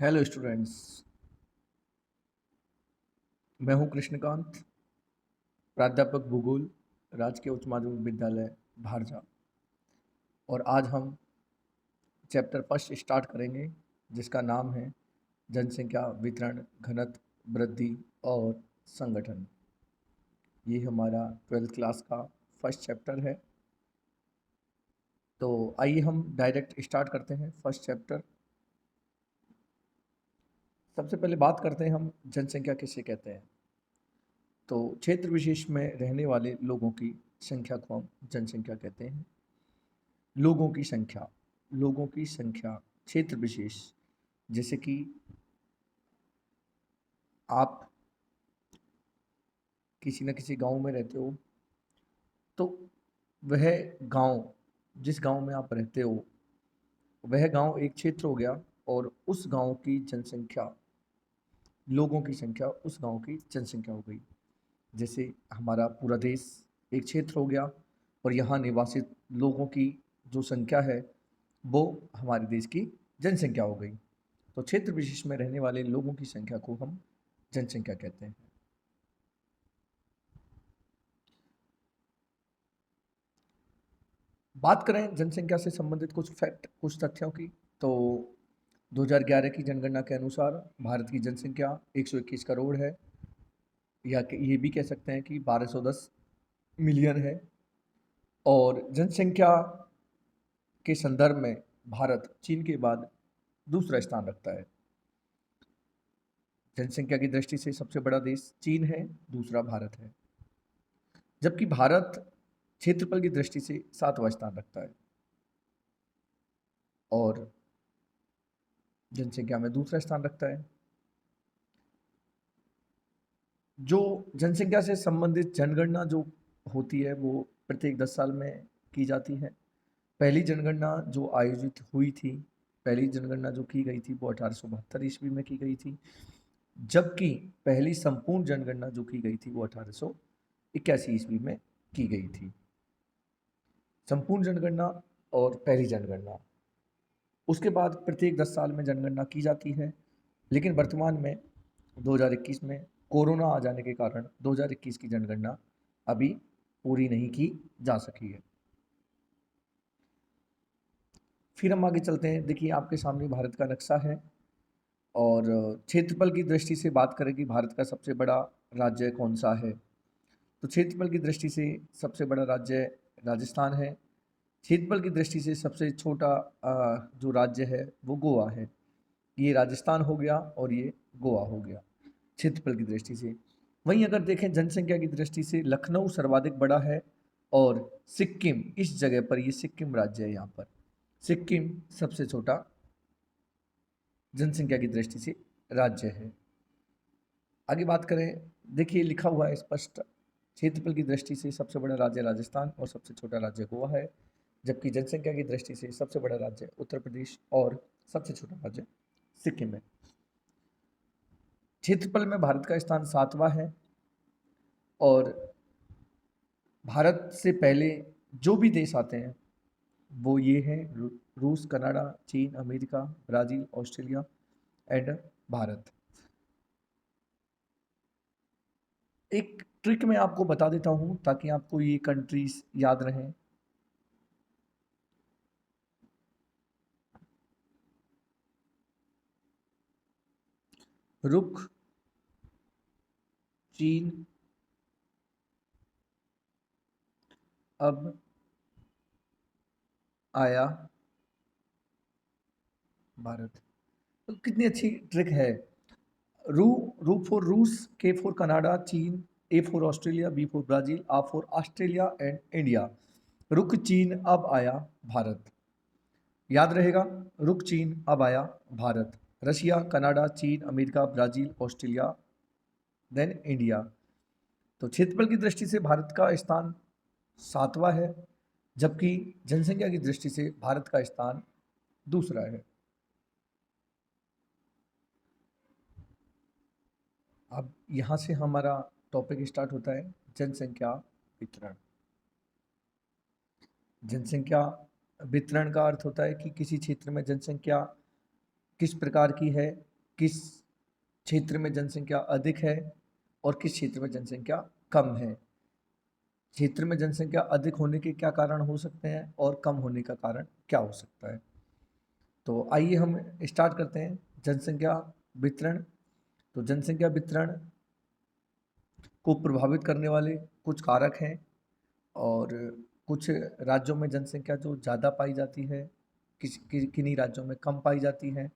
Hello students. मैं हूं कृष्णकांत, प्राध्यापक भूगोल, राजकीय उच्च माध्यमिक विद्यालय भारजा। और आज हम चैप्टर फर्स्ट स्टार्ट करेंगे, जिसका नाम है जनसंख्या वितरण, घनत्व, वृद्धि और संगठन। ये हमारा 12th क्लास का फर्स्ट चैप्टर है। तो आइए हम डायरेक्ट स्टार्ट करते हैं फर्स्ट चैप्टर। सबसे पहले बात करते हैं हम जनसंख्या किसे कहते हैं। तो क्षेत्र विशेष में रहने वाले लोगों की संख्या को हम जनसंख्या कहते हैं। लोगों की संख्या क्षेत्र विशेष, जैसे कि आप किसी न किसी गांव में रहते हो, तो वह गांव, जिस गांव में आप रहते हो, वह गांव एक क्षेत्र हो गया। और उस गांव की जनसंख्या, लोगों की संख्या उस गांव की जनसंख्या हो गई। जैसे हमारा पूरा देश एक क्षेत्र हो गया और यहाँ निवासित लोगों की जो संख्या है वो हमारे देश की जनसंख्या हो गई। तो क्षेत्र विशेष में रहने वाले लोगों की संख्या को हम जनसंख्या कहते हैं। बात करें जनसंख्या से संबंधित कुछ फैक्ट, कुछ तथ्यों की, तो 2011 की जनगणना के अनुसार भारत की जनसंख्या 121 करोड़ है, या ये भी कह सकते हैं कि 1210 मिलियन है। और जनसंख्या के संदर्भ में भारत चीन के बाद दूसरा स्थान रखता है। जनसंख्या की दृष्टि से सबसे बड़ा देश चीन है, दूसरा भारत है। जबकि भारत क्षेत्रफल की दृष्टि से 7वां स्थान रखता है और जनसंख्या में दूसरा स्थान रखता है। जो जनसंख्या से संबंधित जनगणना जो होती है वो प्रत्येक 10 साल में की जाती है। पहली जनगणना जो आयोजित हुई थी, पहली जनगणना जो की गई थी वो 1872 ईस्वी में की गई थी। जबकि पहली संपूर्ण जनगणना जो की गई थी वो 1881 ईस्वी में की गई थी। संपूर्ण जनगणना और पहली जनगणना, उसके बाद प्रत्येक 10 साल में जनगणना की जाती है। लेकिन वर्तमान में 2021 में कोरोना आ जाने के कारण 2021 की जनगणना अभी पूरी नहीं की जा सकी है। फिर हम आगे चलते हैं। देखिए, आपके सामने भारत का नक्शा है और क्षेत्रफल की दृष्टि से बात करें कि भारत का सबसे बड़ा राज्य कौन सा है, तो क्षेत्रफल की दृष्टि से सबसे बड़ा राज्य राजस्थान है। क्षेत्रफल की दृष्टि से सबसे छोटा जो राज्य है वो गोवा है। ये राजस्थान हो गया और ये गोवा हो गया क्षेत्रफल की दृष्टि से। वहीं अगर देखें जनसंख्या की दृष्टि से लखनऊ सर्वाधिक बड़ा है और सिक्किम, इस जगह पर, ये सिक्किम राज्य है, यहाँ पर सिक्किम सबसे छोटा जनसंख्या की दृष्टि से राज्य है। आगे बात करें, देखिए लिखा हुआ है स्पष्ट, क्षेत्रफल की दृष्टि से सबसे बड़ा राज्य राजस्थान और सबसे छोटा राज्य गोवा है। जबकि जनसंख्या की दृष्टि से सबसे बड़ा राज्य उत्तर प्रदेश और सबसे छोटा राज्य सिक्किम है। क्षेत्रफल में भारत का स्थान 7वां है और भारत से पहले जो भी देश आते हैं वो ये हैं: रूस, कनाडा, चीन, America, Brazil, Australia and Bharat. एक ट्रिक मैं आपको बता देता हूँ ताकि आपको ये कंट्रीज याद रहें। रुक, चीन, अब आया भारत। तो कितनी अच्छी ट्रिक है। रू, रू फॉर रूस, के फॉर कनाडा, चीन, A for Australia, B for Brazil, आ फॉर ऑस्ट्रेलिया एंड इंडिया। रुक, चीन, अब आया भारत। याद रहेगा, रुक, चीन, अब आया भारत। रशिया, कनाडा, चीन, America, Brazil, Australia, then India. तो क्षेत्रफल की दृष्टि से भारत का स्थान 7वां है, जबकि जनसंख्या की दृष्टि से भारत का स्थान दूसरा है। अब यहाँ से हमारा टॉपिक स्टार्ट होता है, जनसंख्या वितरण। जनसंख्या वितरण का अर्थ होता है कि किसी क्षेत्र में जनसंख्या किस प्रकार की है किस क्षेत्र में जनसंख्या अधिक है और किस क्षेत्र में जनसंख्या कम है। क्षेत्र में जनसंख्या अधिक होने के क्या कारण हो सकते हैं और कम होने का कारण क्या हो सकता है। तो आइए हम स्टार्ट करते हैं जनसंख्या वितरण। तो जनसंख्या वितरण को प्रभावित करने वाले कुछ कारक हैं और कुछ राज्यों में जनसंख्या जो ज़्यादा पाई जाती है, किन्हीं राज्यों में कम पाई जाती है।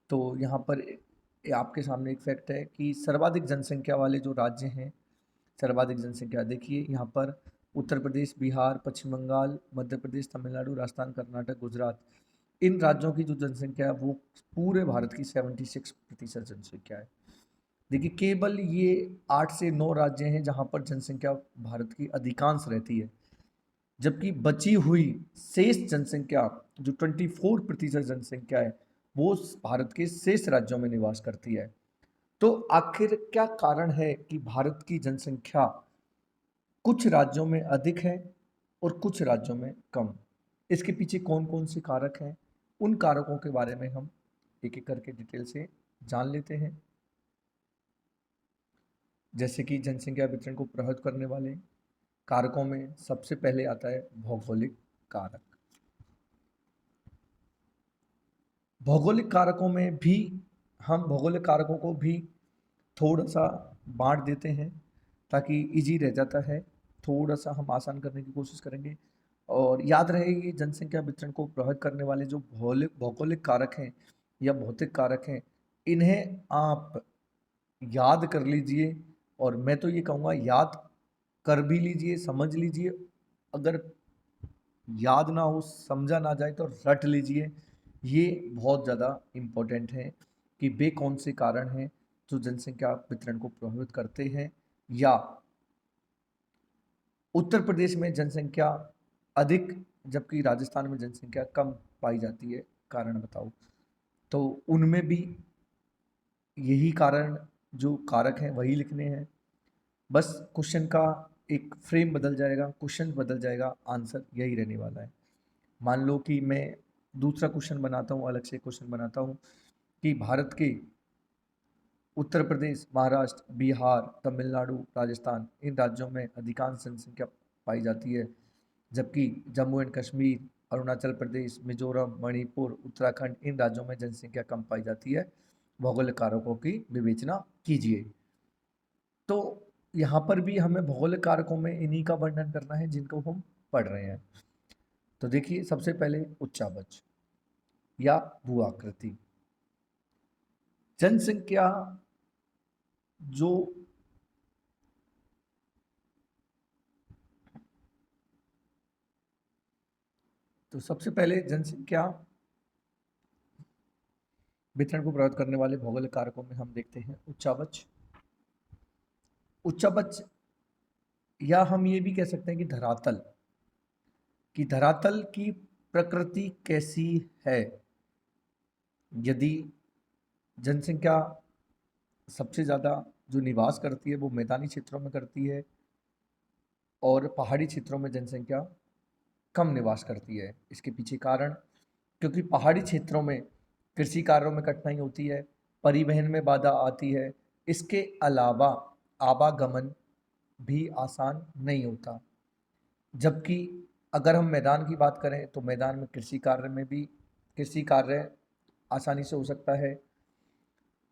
तो यहाँ पर आपके सामने एक फैक्ट है कि सर्वाधिक जनसंख्या वाले जो राज्य हैं, सर्वाधिक जनसंख्या देखिए यहाँ पर उत्तर प्रदेश, बिहार, पश्चिम बंगाल, मध्य प्रदेश, तमिलनाडु, राजस्थान, कर्नाटक, गुजरात, इन राज्यों की जो जनसंख्या है वो पूरे भारत की 76% जनसंख्या है। देखिए केवल ये 8 से 9 राज्य हैं जहाँ पर जनसंख्या भारत की अधिकांश रहती है, जबकि बची हुई शेष जनसंख्या जो 24% जनसंख्या है वो भारत के शेष राज्यों में निवास करती है। तो आखिर क्या कारण है कि भारत की जनसंख्या कुछ राज्यों में अधिक है और कुछ राज्यों में कम। इसके पीछे कौन कौन से कारक हैं, उन कारकों के बारे में हम एक एक करके डिटेल से जान लेते हैं। जैसे कि जनसंख्या वितरण को प्रभावित करने वाले कारकों में सबसे पहले आता है भौगोलिक कारक। भौगोलिक कारकों में भी हम भौगोलिक कारकों को भी थोड़ा सा बांट देते हैं ताकि इजी रह जाता है, थोड़ा सा हम आसान करने की कोशिश करेंगे। और याद रहे ये जनसंख्या वितरण को प्रभावित करने वाले जो भौगोलिक कारक हैं या भौतिक कारक हैं, इन्हें आप याद कर लीजिए। और मैं तो ये कहूँगा याद कर भी लीजिए, समझ लीजिए। अगर याद ना हो, समझा ना जाए तो रट लीजिए। ये बहुत ज़्यादा इम्पोर्टेंट है कि वे कौन से कारण हैं जो जनसंख्या वितरण को प्रभावित करते हैं। या उत्तर प्रदेश में जनसंख्या अधिक जबकि राजस्थान में जनसंख्या कम पाई जाती है, कारण बताओ। तो उनमें भी यही कारण जो कारक हैं वही लिखने हैं। बस क्वेश्चन का एक फ्रेम बदल जाएगा, क्वेश्चन बदल जाएगा, आंसर यही रहने वाला है। मान लो कि मैं दूसरा क्वेश्चन बनाता हूँ, अलग से क्वेश्चन बनाता हूँ कि भारत के उत्तर प्रदेश, महाराष्ट्र, बिहार, तमिलनाडु, राजस्थान, इन राज्यों में अधिकांश जनसंख्या पाई जाती है, जबकि जम्मू एंड कश्मीर, अरुणाचल प्रदेश, मिजोरम, मणिपुर, उत्तराखंड, इन राज्यों में जनसंख्या कम पाई जाती है। भौगोलिक कारकों की विवेचना कीजिए। तो यहाँ पर भी हमें भौगोलिक कारकों में इन्हीं का वर्णन करना है जिनको हम पढ़ रहे हैं। तो देखिए सबसे पहले उच्चावच या भू आकृति। जनसंख्या जो तो सबसे पहले जनसंख्या वितरण को प्रभावित करने वाले भौगोलिक कारकों में हम देखते हैं उच्चावच। उच्चावच या हम ये भी कह सकते हैं कि धरातल, कि धरातल की प्रकृति कैसी है। यदि जनसंख्या सबसे ज़्यादा जो निवास करती है वो मैदानी क्षेत्रों में करती है और पहाड़ी क्षेत्रों में जनसंख्या कम निवास करती है। इसके पीछे कारण, क्योंकि पहाड़ी क्षेत्रों में कृषि कार्यों में कठिनाई होती है, परिवहन में बाधा आती है, इसके अलावा आवागमन भी आसान नहीं होता। जबकि अगर हम मैदान की बात करें तो मैदान में कृषि कार्य आसानी से हो सकता है,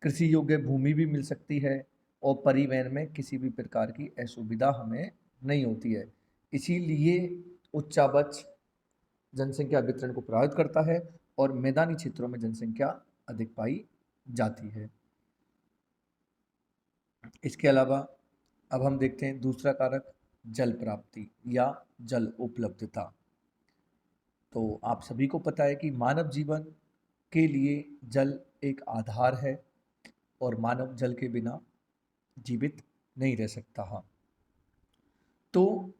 कृषि योग्य भूमि भी मिल सकती है और परिवहन में किसी भी प्रकार की असुविधा हमें नहीं होती है। इसीलिए उच्चावच जनसंख्या वितरण को प्रभावित करता है और मैदानी क्षेत्रों में जनसंख्या अधिक पाई जाती है। इसके अलावा अब हम देखते हैं दूसरा कारक, जल प्राप्ति या जल उपलब्धता। तो आप सभी को पता है कि मानव जीवन के लिए जल एक आधार है और मानव जल के बिना जीवित नहीं रह सकता। हाँ, तो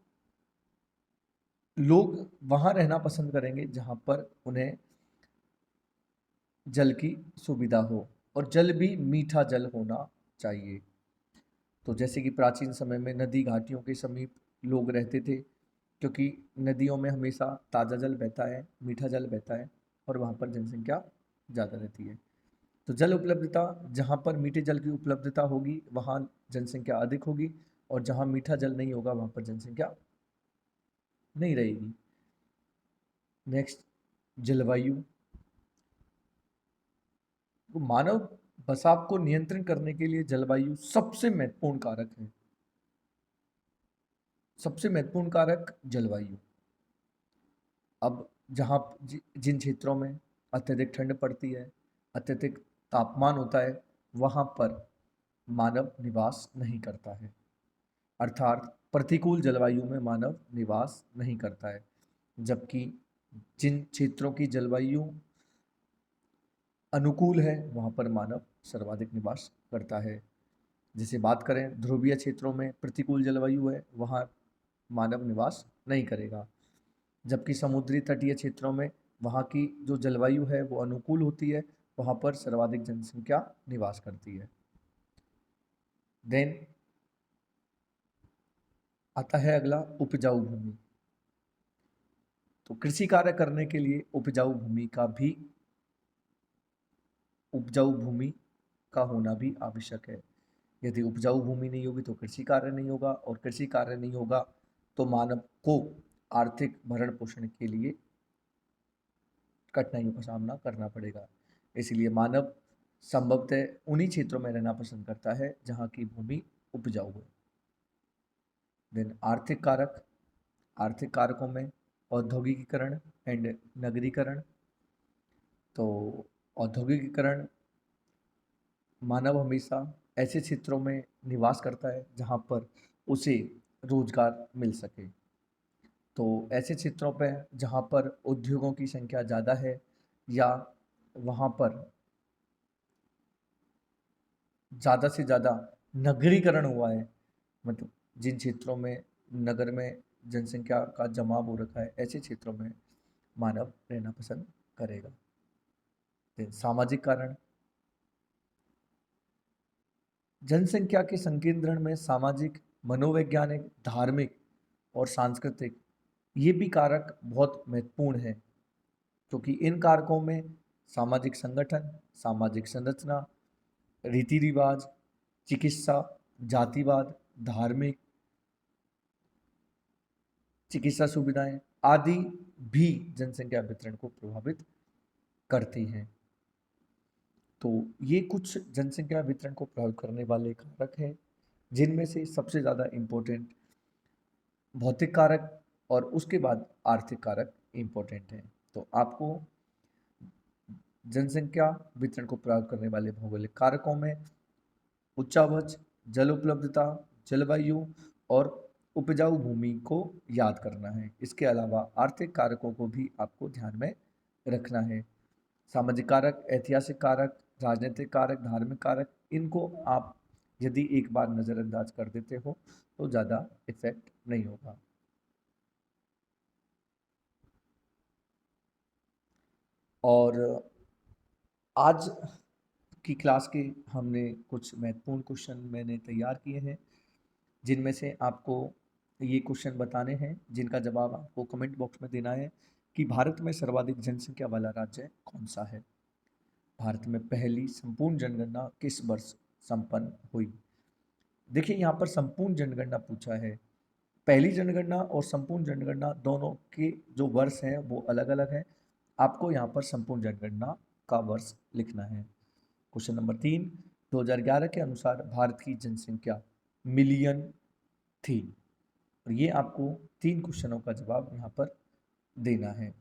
लोग वहाँ रहना पसंद करेंगे जहाँ पर उन्हें जल की सुविधा हो और जल भी मीठा जल होना चाहिए। तो जैसे कि प्राचीन समय में नदी घाटियों के समीप लोग रहते थे, क्योंकि नदियों में हमेशा ताज़ा जल बहता है, मीठा जल बहता है और वहाँ पर जनसंख्या ज़्यादा रहती है। तो जल उपलब्धता, जहाँ पर मीठे जल की उपलब्धता होगी वहाँ जनसंख्या अधिक होगी, और जहाँ मीठा जल नहीं होगा वहाँ पर जनसंख्या नहीं रहेगी। नेक्स्ट, जलवायु। तो मानव बसाव को नियंत्रण करने के लिए जलवायु सबसे महत्वपूर्ण कारक है। सबसे महत्वपूर्ण कारक जलवायु। अब जहाँ जिन क्षेत्रों में अत्यधिक ठंड पड़ती है, अत्यधिक तापमान होता है, वहाँ पर मानव निवास नहीं करता है, अर्थात प्रतिकूल जलवायु में मानव निवास नहीं करता है। जबकि जिन क्षेत्रों की जलवायु अनुकूल है वहाँ पर मानव सर्वाधिक निवास करता है। जैसे बात करें ध्रुवीय क्षेत्रों में प्रतिकूल जलवायु है, वहाँ मानव निवास नहीं करेगा। जबकि समुद्री तटीय क्षेत्रों में वहाँ की जो जलवायु है वो अनुकूल होती है, वहाँ पर सर्वाधिक जनसंख्या निवास करती है। देन आता है अगला, उपजाऊ भूमि। तो कृषि कार्य करने के लिए उपजाऊ भूमि का होना भी आवश्यक है। यदि उपजाऊ भूमि नहीं होगी तो कृषि कार्य नहीं होगा, और कृषि कार्य नहीं होगा तो मानव को आर्थिक भरण पोषण के लिए कठिनाइयों का सामना करना पड़ेगा। इसलिए मानव संभवतः उन्हीं क्षेत्रों में रहना पसंद करता है जहाँ की भूमि उपजाऊ है। देन आर्थिक कारक। आर्थिक कारकों में औद्योगिकीकरण एंड नगरीकरण। तो औद्योगिकीकरण, मानव हमेशा ऐसे क्षेत्रों में निवास करता है जहाँ पर उसे रोजगार मिल सके। तो ऐसे क्षेत्रों पर जहाँ पर उद्योगों की संख्या ज़्यादा है, या वहाँ पर ज़्यादा से ज़्यादा नगरीकरण हुआ है, मतलब जिन क्षेत्रों में नगर में जनसंख्या का जमाव हो रखा है, ऐसे क्षेत्रों में मानव रहना पसंद करेगा। फिर सामाजिक कारण। जनसंख्या के संकेंद्रण में सामाजिक, मनोवैज्ञानिक, धार्मिक और सांस्कृतिक ये भी कारक बहुत महत्वपूर्ण है, क्योंकि इन कारकों में सामाजिक संगठन, सामाजिक संरचना, रीति रिवाज, चिकित्सा, जातिवाद, धार्मिक, चिकित्सा सुविधाएं आदि भी जनसंख्या वितरण को प्रभावित करती हैं। तो ये कुछ जनसंख्या वितरण को प्रभावित करने वाले कारक हैं, जिनमें से सबसे ज़्यादा इम्पोर्टेंट भौतिक कारक और उसके बाद आर्थिक कारक इम्पोर्टेंट हैं। तो आपको जनसंख्या वितरण को प्रभावित करने वाले भौगोलिक कारकों में उच्चावच, जल उपलब्धता, जलवायु और उपजाऊ भूमि को याद करना है। इसके अलावा आर्थिक कारकों को भी आपको ध्यान में रखना है। सामाजिक कारक, ऐतिहासिक कारक, राजनीतिक कारक, धार्मिक कारक, इनको आप यदि एक बार नज़रअंदाज कर देते हो तो ज़्यादा इफेक्ट नहीं होगा। और आज की क्लास के हमने कुछ महत्वपूर्ण क्वेश्चन मैंने तैयार किए हैं, जिनमें से आपको ये क्वेश्चन बताने हैं, जिनका जवाब आपको कमेंट बॉक्स में देना है कि भारत में सर्वाधिक जनसंख्या वाला राज्य कौन सा है। भारत में पहली संपूर्ण जनगणना किस वर्ष संपन्न हुई। देखिए यहाँ पर संपूर्ण जनगणना पूछा है। पहली जनगणना और संपूर्ण जनगणना दोनों के जो वर्ष हैं वो अलग अलग हैं। आपको यहाँ पर संपूर्ण जनगणना का वर्ष लिखना है। क्वेश्चन नंबर 3, 2011 के अनुसार भारत की जनसंख्या मिलियन थी। और ये आपको 3 क्वेश्चनों का जवाब यहाँ पर देना है।